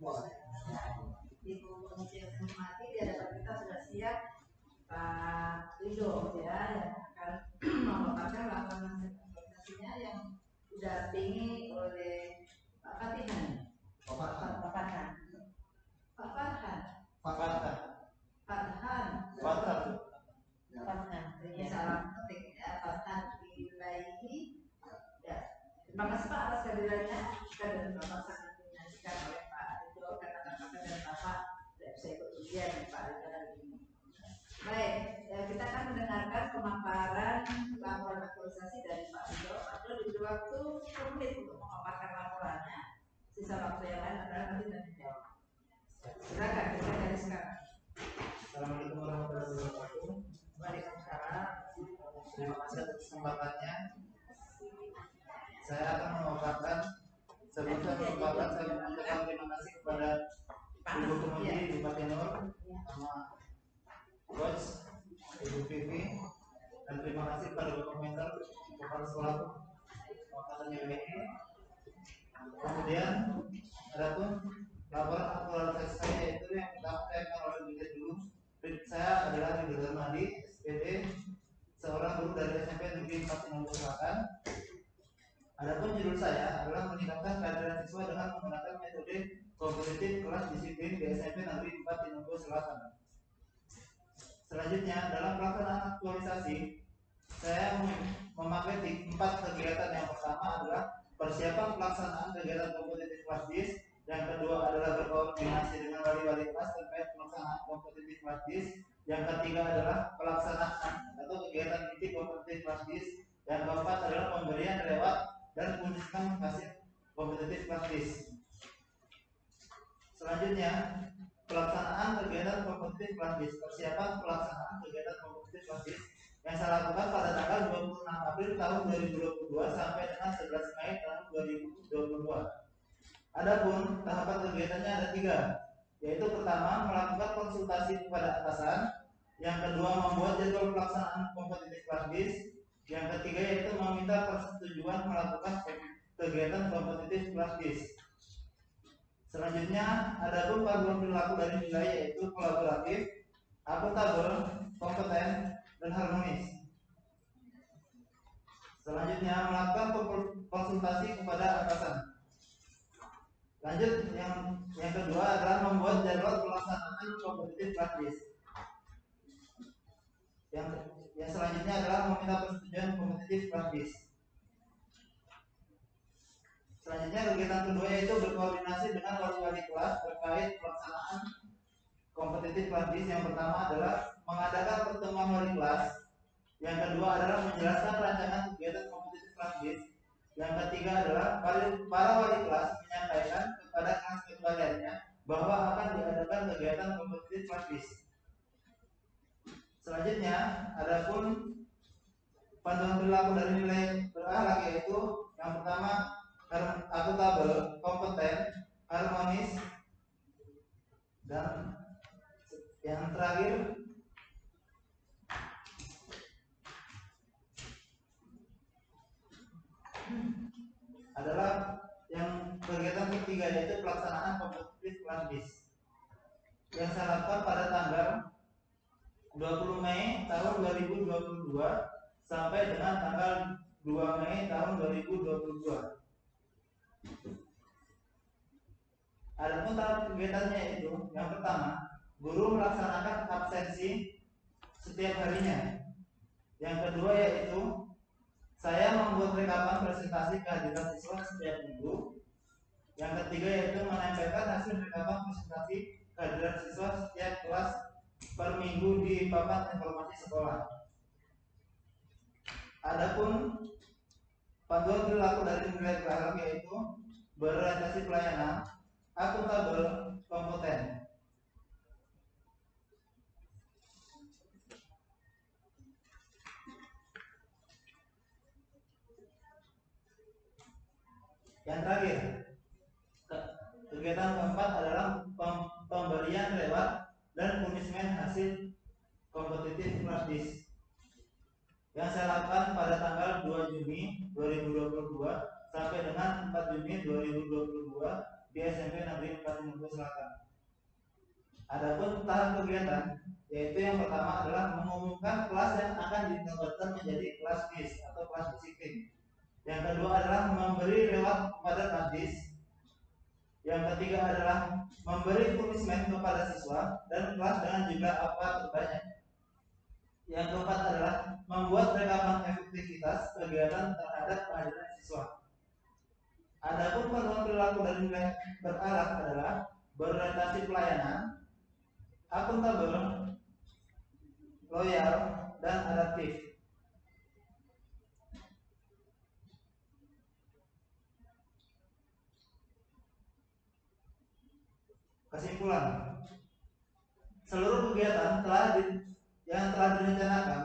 Ibu Komisi yang saya hormati, di hadapan kita sudah siap Pak Rido ya, yang akan memaparkan laporan organisasinya yang didampingi oleh Pak Fatihan. Pak Farhan. Ini salam penting ya, Farhan Ilaihi. Ya, terima kasih Pak atas kehadirannya. Kita dan Bapak sangat dinantikan oleh Pak Rido karena Bapak dan Bapak tidak bisa ikut ujian Pak Rido hari ini. Baik, kita akan mendengarkan pemaparan laporan aktualisasi dari Pak Rido. Pak Rido diberi waktu 10 menit untuk memaparkan laporannya. Sisa waktu yang lain adalah nanti dan dijawab. Silakan, kita dari sekarang. Assalamualaikum warahmatullahi wabarakatuh. Waalaikumsalam. Terima kasih atas kesempatannya. Saya akan memaparkan, sebelum saya memaparkan, saya mengucapkan terima kasih kepada Ibu Kemudi, Bupati Nur, sama Coach, Ibu Vivi, dan terima kasih kepada Bapak Mentor, Kepala Sekolah Angkatan ini. Kemudian adapun laporan aktualisasi saya, yaitu yang pertama saya akan oleh dulu. Saya adalah Ridho Darmadi, SPD, seorang guru dari SMP Negeri 4 Indonesia Selatan. Adapun judul saya adalah meningkatkan kehadiran siswa dengan menggunakan metode kompetitif kelas disiplin di SMP Negeri 4 Indonesia Selatan. Selanjutnya, dalam pelaksanaan aktualisasi, saya memakai 4 kegiatan. Yang pertama adalah persiapan pelaksanaan kegiatan kompetitif kelas DIS. Yang kedua adalah berkoordinasi dengan wali-wali kelas terkait pelaksanaan kompetitif kelas DIS. Yang ketiga adalah pelaksanaan atau kegiatan inti kompetitif kelas DIS. Yang keempat adalah pemberian lewat dan punishment hasil kompetitif kelas DIS. Selanjutnya, pelaksanaan kegiatan kompetitif kelas DIS. Persiapan pelaksanaan kegiatan kompetitif kelas DIS yang saya lakukan pada tanggal 26 April tahun 2022 sampai dengan 11 Mei tahun 2022. Adapun tahapan kegiatannya ada 3, yaitu pertama melakukan konsultasi kepada atasan, yang kedua membuat jadwal pelaksanaan kompetitif kelas DIS, yang ketiga yaitu meminta persetujuan melakukan kegiatan kompetitif kelas DIS. Selanjutnya adapun panduan perilaku dari nilai yaitu kolaboratif, akuntabel, kompeten, dan harmonis. Selanjutnya melakukan konsultasi kepada atasan. Lanjut, yang kedua adalah membuat jadwal pelaksanaan kompetitif kelas DIS. Yang selanjutnya adalah meminta persetujuan kompetitif kelas DIS. Selanjutnya kegiatan kedua yaitu berkoordinasi dengan wali-wali kelas terkait pelaksanaan kompetitif kelas DIS. Yang pertama adalah mengadakan pertemuan wali kelas. Yang kedua adalah menjelaskan rancangan kegiatan kompetitif kelas DIS. Yang ketiga adalah para wali kelas menyampaikan kepada kelas kembaliannya bahwa akan diadakan kegiatan kompetitif kelas DIS. Selanjutnya, adapun panduan perilaku dari nilai berakhlak yaitu yang pertama akuntabel, kompeten, harmonis, dan yang terakhir adalah yang kegiatan ketiga yaitu pelaksanaan kompetitif kelas DIS yang saya lakukan pada tanggal 20 Mei tahun 2022 sampai dengan tanggal 2 Mei tahun 2022. Adapun tahap kegiatannya itu yang pertama, guru melaksanakan absensi setiap harinya. Yang kedua yaitu saya membuat rekapan presentasi kehadiran siswa setiap minggu. Yang ketiga yaitu menempelkan hasil rekapan presentasi kehadiran siswa setiap kelas per minggu di papan informasi sekolah. Adapun panduan perilaku dari nilai berakhlak yaitu berorientasi pelayanan, akuntabel, kompeten. Yang terakhir, kegiatan keempat adalah pemberian lewat dan punishment hasil kompetitif kelas DIS yang saya lakukan pada tanggal 2 Juni 2022 sampai dengan 4 Juni 2022 di SMP Negeri 4 Bengkulu Selatan. Adapun tahap kegiatan, yaitu yang pertama adalah mengumumkan kelas yang akan dinobatkan menjadi kelas BIS atau kelas disiplin. Yang kedua adalah memberi reward kepada kadis. Yang ketiga adalah memberi punishment kepada siswa dan kelas dengan jumlah apa terbanyak. Yang keempat adalah membuat rekaman efektivitas kegiatan terhadap kehadiran siswa. Adapun panduan perilaku dan nilai berarah adalah berorientasi pelayanan, akuntabel, loyal, dan adaptif. Kesimpulan, seluruh kegiatan yang telah direncanakan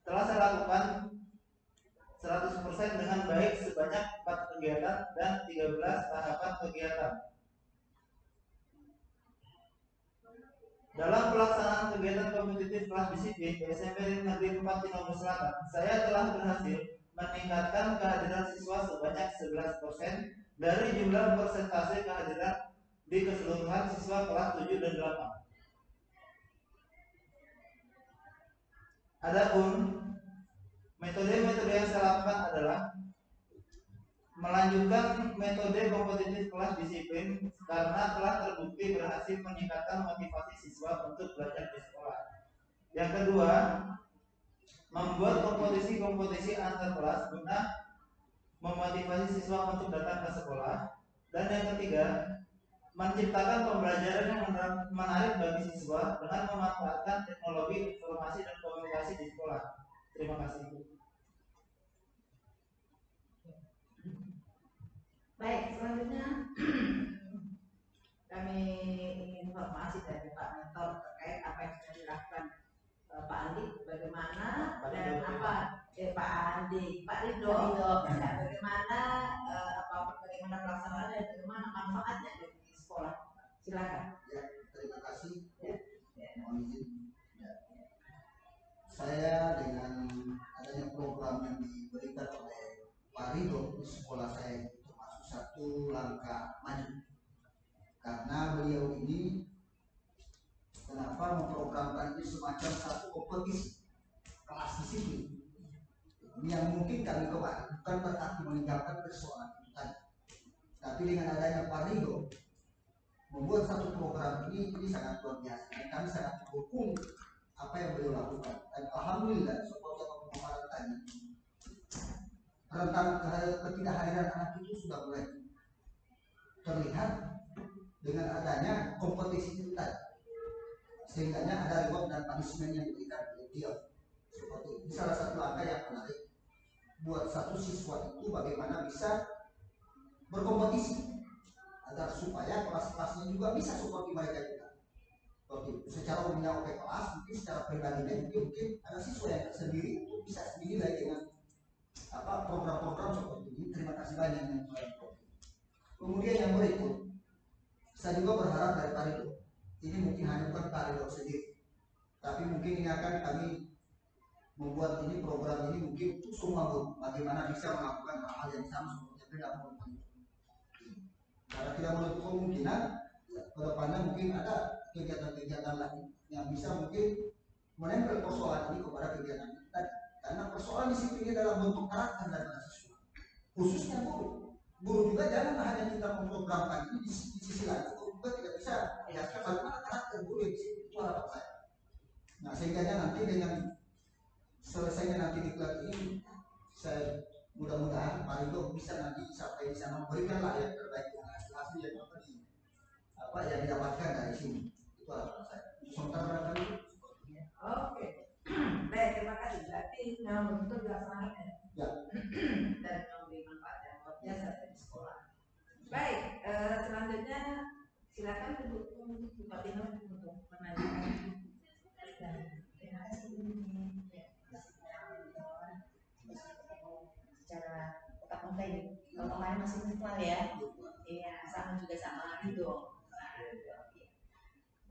telah saya lakukan 100% dengan baik sebanyak 4 kegiatan dan 13 tahapan kegiatan. Dalam pelaksanaan kegiatan kompetitif kelas disiplin di SMP Negeri 4 Bengkulu Selatan, saya telah berhasil meningkatkan kehadiran siswa sebanyak 11% dari jumlah persentase kehadiran di keseluruhan siswa kelas 7 dan 8. Adapun metode-metode yang saya lakukan adalah melanjutkan metode kompetitif kelas disiplin karena telah terbukti berhasil meningkatkan motivasi siswa untuk belajar di sekolah. Yang kedua, membuat kompetisi-kompetisi antar kelas guna memotivasi siswa untuk datang ke sekolah. Dan yang ketiga, menciptakan pembelajaran yang menarik bagi siswa dengan memanfaatkan teknologi informasi dan komunikasi di sekolah. Terima kasih. Baik, selanjutnya kami ingin informasi dari Pak Mentor terkait apa yang sudah dilakukan Pak Andi, bagaimana dan apa Pak Andi, Pak Rido, bagaimana bagaimana pelaksanaan dan bagaimana manfaatnya bagi sekolah. Silakan. Ya, terima kasih. Mohon izin. Ya. Saya dengan adanya program yang diberikan oleh Pak Rido di sekolah saya termasuk satu langkah maju. Karena beliau ini kenapa memprogramkan ini semacam satu kompetisi kelas disiplin. Ini yang mungkin kami kemarin bukan berarti meninggalkan persoalan itu tadi. Tapi dengan adanya Pak Rido membuat satu program ini sangat luar biasa dan kami sangat mendukung apa yang beliau lakukan. Dan alhamdulillah seperti yang kemarin tadi, rentang ketidakhadiran anak itu sudah mulai terlihat dengan adanya kompetisi itu tadi, sehingga ada reward dan punishment yang diberikan oleh dia. Seperti ini salah satu langkah yang menarik buat satu siswa itu bagaimana bisa berkompetisi agar supaya kelas-kelasnya juga bisa seperti mereka juga. Seperti secara umumnya oke kelas, mungkin secara pribadinya mungkin ada siswa yang tersendiri itu bisa sendiri lagi dengan program-program seperti ini. Terima kasih banyak. Kemudian yang berikut, saya juga berharap dari Pak Rido, ini mungkin hanya bukan Pak Rido sendiri, tapi mungkin ini akan kami membuat ini program ini mungkin untuk semua guru, bagaimana bisa melakukan hal yang sama seperti yang melakukan. Karena tidak menutup kemungkinan ke depannya mungkin ada kegiatan-kegiatan lain yang bisa mungkin menempel persoalan ini kepada kegiatan kita. Karena persoalan disiplin ini dalam bentuk karakter dan siswa, khususnya guru. Guru juga jangan hanya kita memprogramkan ini di sisi lain, guru juga tidak bisa melihatkan bagaimana karakter guru yang disiplin itu harapan saya. Nah, sehingga nanti dengan selesainya nanti diklat ini, saya mudah-mudahan Pak Rido bisa nanti sampai bisa memberikan lah yang terbaik hasil yang yang didapatkan dari sini. Itu harapan saya. Sementara barangkali. Oke. Baik, terima kasih. Berarti memang betul dilaksanakan ya. Dan memberi manfaat yang luar biasa dari sekolah. Baik, selanjutnya silakan Ibu Fatina untuk menanyakan. Terima kasih secara tetap muka ini. Kalau kemarin masih virtual ya. Iya, sama juga sama Rido.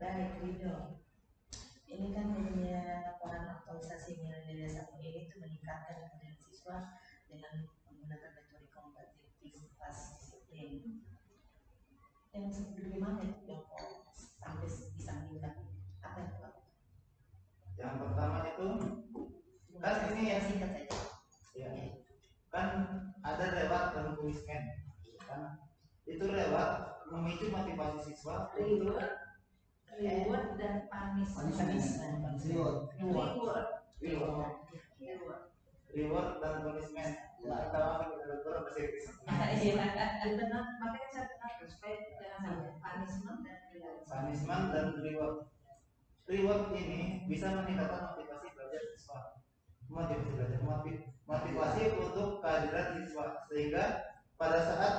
Baik, Rido. Ini kan punya laporan aktualisasi nilai dasar ini itu meningkatkan kehadiran siswa dengan menggunakan metode kompetitif kelas disiplin. yang bagaimana itu yang sampai bisa meningkat apa yang Pak? Yang pertama itu kan ini ya, singkat saja. ya, kan ada reward dan punishment, kan itu reward memicu motivasi siswa untuk Reward dan punishment. reward dan punishment. Kita akan kita bahasa Inggris. Benar, makanya saya pernah supaya jangan sampai punishment dan reward. Punishment dan reward. Reward ini bisa meningkatkan motivasi belajar siswa. Motivasi untuk kehadiran siswa, sehingga pada saat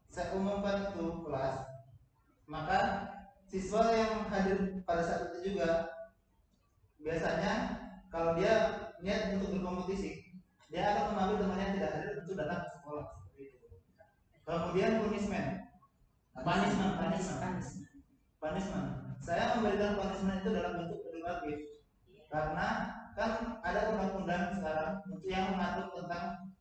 saya umumkan itu kelas, maka siswa yang hadir pada saat itu juga biasanya kalau dia niat untuk berkompetisi, dia akan memanggil teman yang tidak hadir untuk datang ke sekolah. Seperti itu. Kemudian punishment. Saya memberikan punishment itu dalam bentuk edukatif, karena kan ada undang-undang sekarang yang mengatur tentang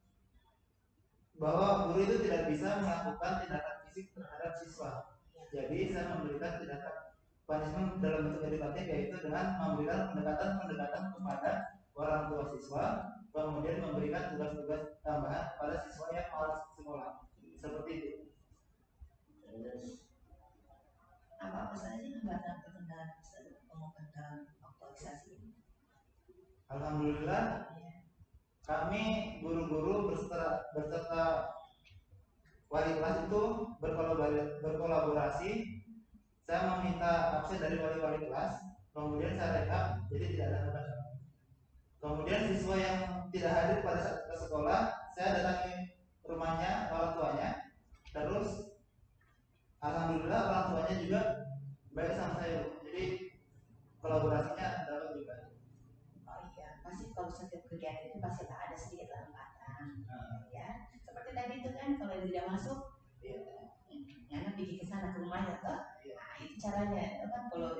bahwa guru itu tidak bisa melakukan tindakan fisik terhadap siswa. Jadi saya memberikan tindakan punishment dalam bentuk edukatif, yaitu dengan memberikan pendekatan kepada orang tua siswa, kemudian memberikan tugas-tugas tambahan kepada siswa yang malas sekolah. Seperti itu. Apa saja hambatan terkendala temukan dalam aktualisasi ini? Alhamdulillah, kami guru-guru berserta wali kelas itu berkolaborasi. Saya meminta absen dari wali kelas, kemudian saya rekap, jadi tidak ada hambatan. Kemudian siswa yang tidak hadir pada saat ke sekolah, saya datangi rumahnya, orang tuanya. Terus alhamdulillah orang tuanya juga baik sama saya, jadi kolaborasinya dapat juga. Oh iya, pasti kalau setiap kegiatan itu pasti ada sedikit hambatan. Ya, seperti tadi itu kan kalau tidak masuk, anak pergi ke sana ke rumahnya toh. Nah, itu caranya. Itu kan kalau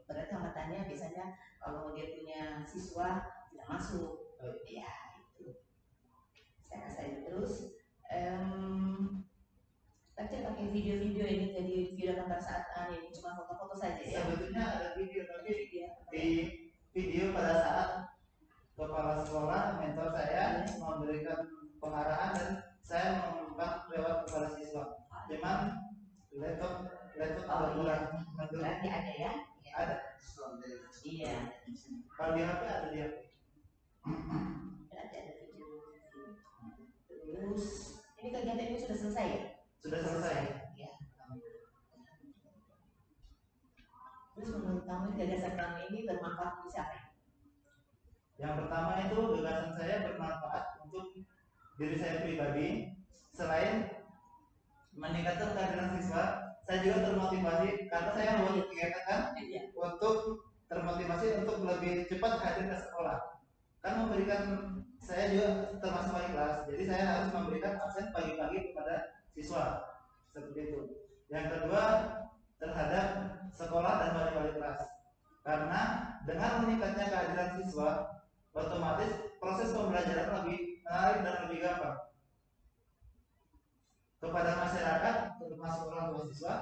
berarti hambatannya biasanya kalau dia punya siswa tidak masuk. Ya, itu. Saya kasih terus. Tapi pakai video-video ini jadi video pada saat ini cuma foto-foto saja ya. Sebetulnya ada video, tapi di video pada saat kepala sekolah mentor saya memberikan pengarahan dan saya mengumumkan lewat kepada siswa. Cuman laptop ada kurang. Berarti ada ya? Ada. Iya. Kalau di HP ada di HP. Berarti ada video. Terus ini kegiatan ini sudah selesai ya? Sudah selesai. Ya. Terus menurut kamu gagasan kamu ini bermanfaat untuk siapa? Yang pertama itu gagasan saya bermanfaat untuk diri saya pribadi. Selain meningkatkan kehadiran siswa, saya juga termotivasi karena saya membuat kegiatan untuk termotivasi untuk lebih cepat hadir ke sekolah. Kan memberikan, saya juga termasuk wali kelas, jadi saya harus memberikan absen pagi-pagi kepada siswa. Seperti itu. Yang kedua, terhadap sekolah dan wali kelas, karena dengan meningkatnya kehadiran siswa, otomatis proses pembelajaran lebih menarik dan lebih gampang. Kepada masyarakat, termasuk orang tua siswa,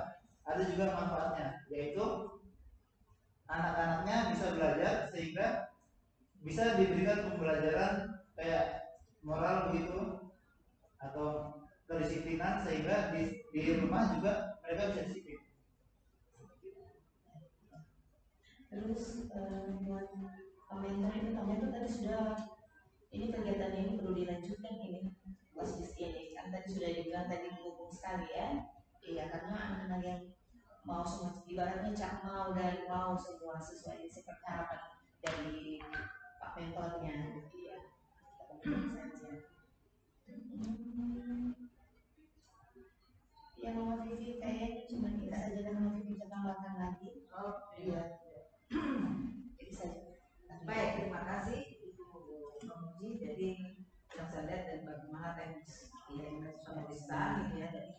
ada juga manfaatnya, yaitu anak-anaknya bisa belajar sehingga bisa diberikan pembelajaran kayak moral begitu atau kedisiplinan, sehingga di rumah juga mereka bisa disiplin. Terus buat komentar itu tadi sudah, ini kegiatan ini perlu dilanjutkan ini posisi ini kan tadi sudah dibilang tadi mendukung sekali ya. Iya, karena anak-anak yang mau semua ibaratnya cak mau dan mau semua sesuai seperti harapan dari Pak mentornya. Iya, saja. Yang mau Vivi kayaknya cuma kita saja dan mau Vivi tambahkan lagi. Oh iya. Itu saja. Baik, terima kasih Ibu Memuji. Jadi yang saya lihat dan bagaimana teknis yang penulisan gitu ya, jadi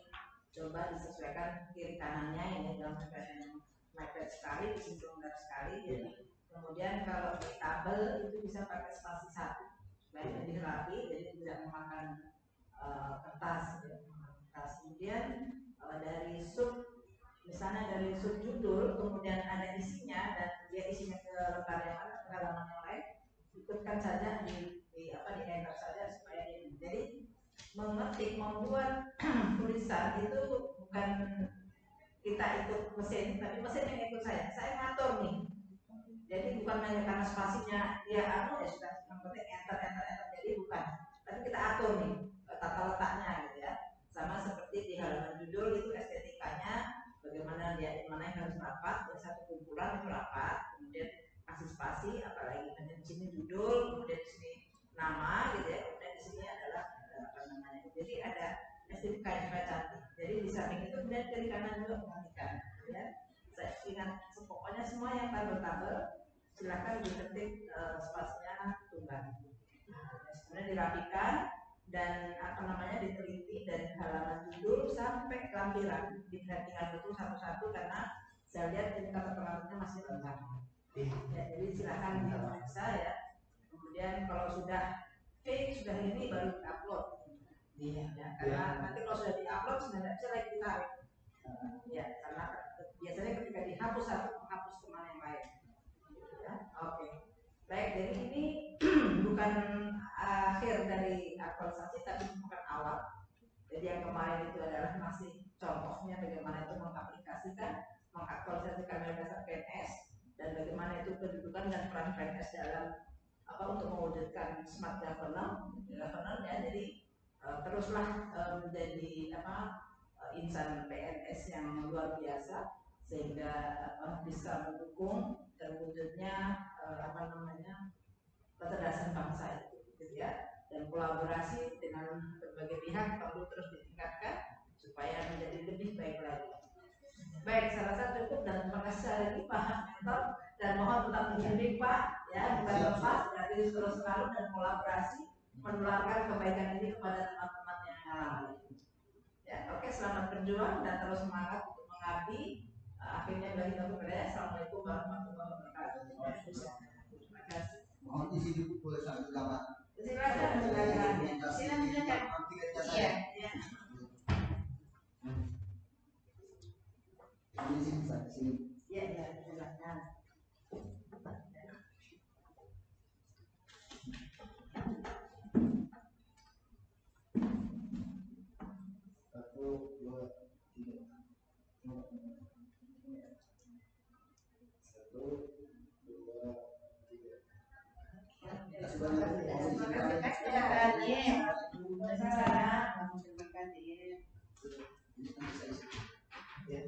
coba disesuaikan kiri kanannya ini dalam keadaan mepet sekali, disimpan sekali. Jadi kemudian kalau di tabel itu bisa pakai spasi 1 supaya lebih rapi, jadi tidak memakan kertas. Kemudian dari sub kita ikut mesin, tapi mesin yang ikut saya ngatur nih. Jadi bukan hanya karena spasinya dia ya sudah yang penting enter, jadi bukan, tapi kita atur nih tata letaknya gitu ya. Sama seperti di halaman judul itu estetikanya bagaimana dia, mana yang harus rapat, ya satu kumpulan itu rapat, kemudian kasih spasi, apalagi di sini judul, kemudian di sini nama gitu ya, kemudian di sini adalah apa namanya, jadi ada estetika yang cantik. Jadi di samping itu kemudian kiri kanan juga perhatikan ya. Saya ingat pokoknya semua yang tabel-tabel silakan diketik spasinya tunggal, kemudian dirapikan dan apa namanya diteliti dari halaman judul sampai lampiran, diperhatikan betul satu-satu karena saya lihat ini kata pengaruhnya masih lengkap ya, jadi silakan diperiksa ya. Kemudian kalau sudah fix, sudah ini baru upload ya, karena nanti kalau sudah diupload sebenarnya bisa lagi ditarik ya, karena biasanya ketika dihapus satu menghapus kemana yang lain ya. Oke. Baik, jadi ini bukan akhir dari aktualisasi, tapi bukan awal. Jadi yang kemarin itu adalah masih contohnya bagaimana itu mengaplikasikan, mengaktualisasikan dasar PNS dan bagaimana itu kedudukan dan peran PNS dalam apa untuk mewujudkan smart governance ya. Jadi teruslah menjadi apa insan PNS yang luar biasa sehingga bisa mendukung terwujudnya apa namanya kecerdasan bangsa itu gitu ya, dan kolaborasi dengan berbagai pihak perlu terus ditingkatkan supaya menjadi lebih baik lagi. Baik, saya rasa cukup dan terima kasih lagi Pak Mentor, dan mohon tetap menjadi Pak ya, bukan lepas, berarti terus selalu dan kolaborasi menularkan kebaikan ini kepada teman-teman yang lain ya. Oke, selamat berjuang dan terus semangat untuk mengabdi. Akhirnya bagi kita berdaya. Assalamualaikum warahmatullahi wabarakatuh. Terima kasih. Mohon izin Ibu boleh satu gambar. Silakan. Silakan. Iya. Ini sih bisa di sini. Iya, silakan. Satu, dua, tiga. Satu, dua, tiga. Terima kasih banyak. Terima kasih Pak. Terima kasih. Ini kan bisa isi. Ya.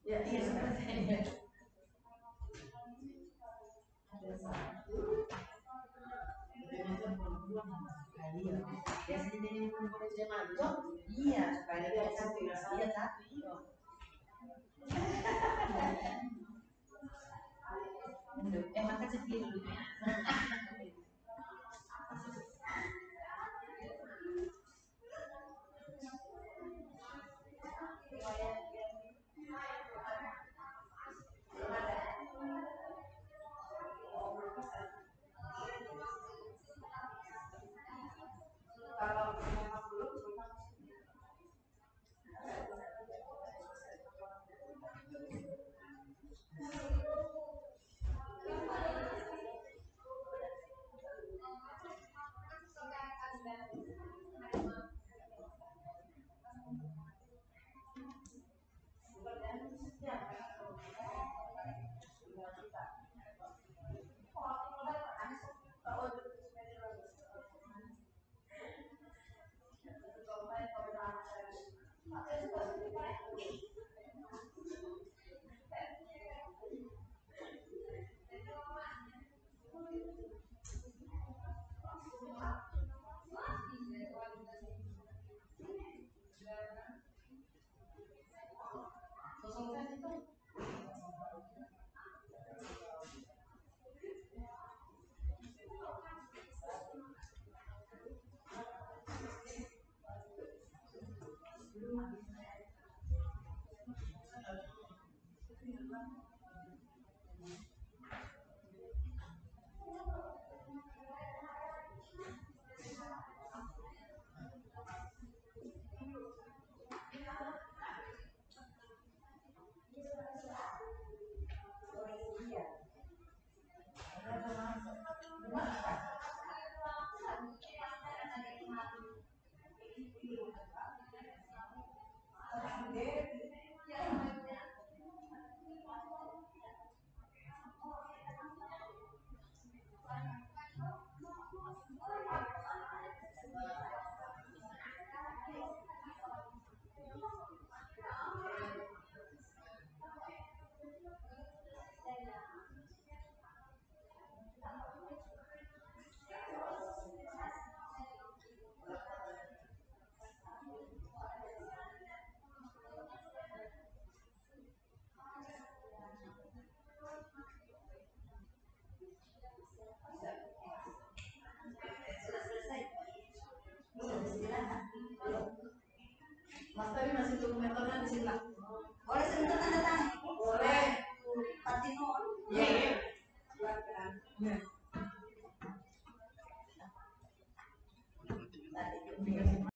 Ya, iya sebenarnya. Ada satu. Biasanya yang perempuan saya manjot, iya supaya dia satu ya satu iya. Makan sendiri dulu ya. Mas tadi masih tunggu mentornya di sini lah. Boleh sebentar tanda tangan? Boleh. Patino. Iya. Tadi